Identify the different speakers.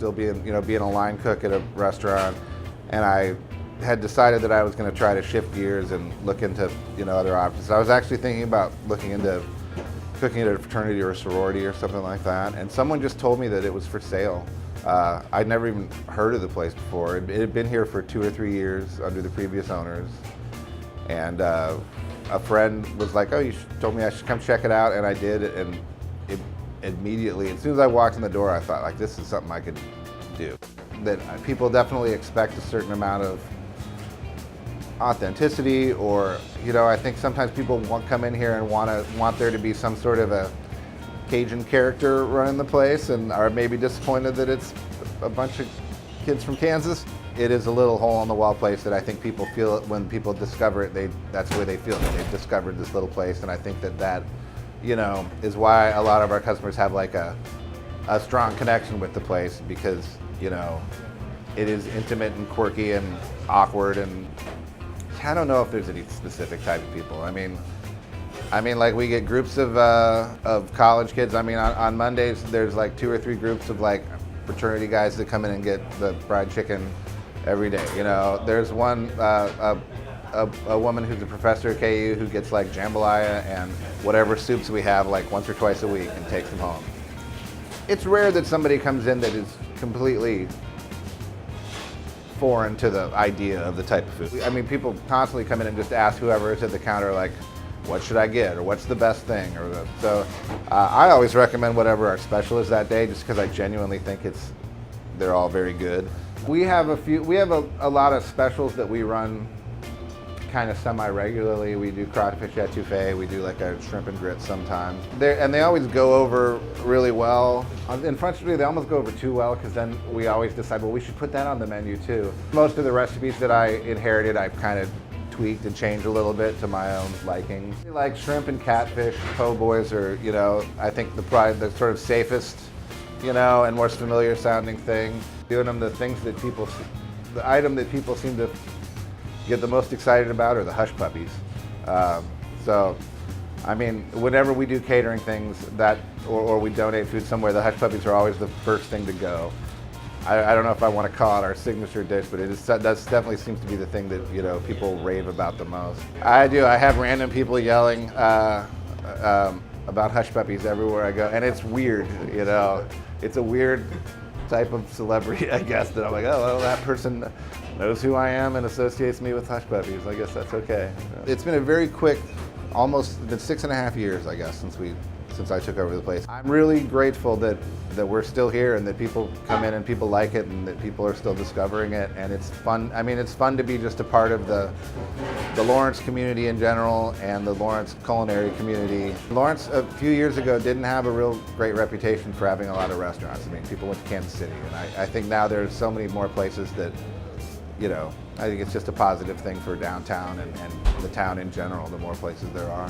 Speaker 1: still being a line cook at a restaurant, and I had decided that I was going to try to shift gears and look into other options. I was actually thinking about looking into cooking at a fraternity or a sorority or something like that, and someone just told me that it was for sale. I'd never even heard of the place before. It had been here for 2 or 3 years under the previous owners, and a friend was like, "Oh, told me I should come check it out," and I did, and immediately, as soon as I walked in the door, I thought, like, this is something I could do. That people definitely expect a certain amount of authenticity, or I think sometimes people come in here and want there to be some sort of a Cajun character running the place, and are maybe disappointed that it's a bunch of kids from Kansas. It is a little hole-in-the-wall place that I think people feel when people discover it. That's the way they feel, that they've discovered this little place, and I think that is why a lot of our customers have like a strong connection with the place, because it is intimate and quirky and awkward, and I don't know if there's any specific type of people. I mean, like, we get groups of college kids. I mean, on Mondays there's like 2 or 3 groups of like fraternity guys that come in and get the fried chicken every day. There's one a woman who's a professor at KU who gets like jambalaya and whatever soups we have like once or twice a week and takes them home. It's rare that somebody comes in that is completely foreign to the idea of the type of food. I mean, people constantly come in and just ask whoever is at the counter, like, what should I get, or what's the best thing, so I always recommend whatever our special is that day, just because I genuinely think they're all very good. We have a lot of specials that we run kind of semi-regularly. We do crawfish etouffee, we do like a shrimp and grits sometimes. They always go over really well. In Front Street, they almost go over too well, because then we always decide, well, we should put that on the menu too. Most of the recipes that I inherited, I've kind of tweaked and changed a little bit to my own likings. Like shrimp and catfish, po' boys are, I think the sort of safest, and most familiar sounding thing. Doing them, the item that people seem to get the most excited about are the hush puppies. So, I mean, whenever we do catering things or we donate food somewhere, the hush puppies are always the first thing to go. I don't know if I want to call it our signature dish, but that definitely seems to be the thing that people rave about the most. I do. I have random people yelling about hush puppies everywhere I go, and it's weird. It's a weird type of celebrity, I guess, that I'm like, oh, well, that person knows who I am and associates me with hush puppies. I guess that's okay. It's been a very quick, almost been 6.5 years, I guess, since I took over the place. I'm really grateful that we're still here, and that people come in and people like it, and that people are still discovering it, and it's fun. I mean, it's fun to be just a part of the Lawrence community in general, and the Lawrence culinary community. Lawrence, a few years ago, didn't have a real great reputation for having a lot of restaurants. I mean, people went to Kansas City, and I think now there's so many more places that, I think it's just a positive thing for downtown and the town in general, the more places there are.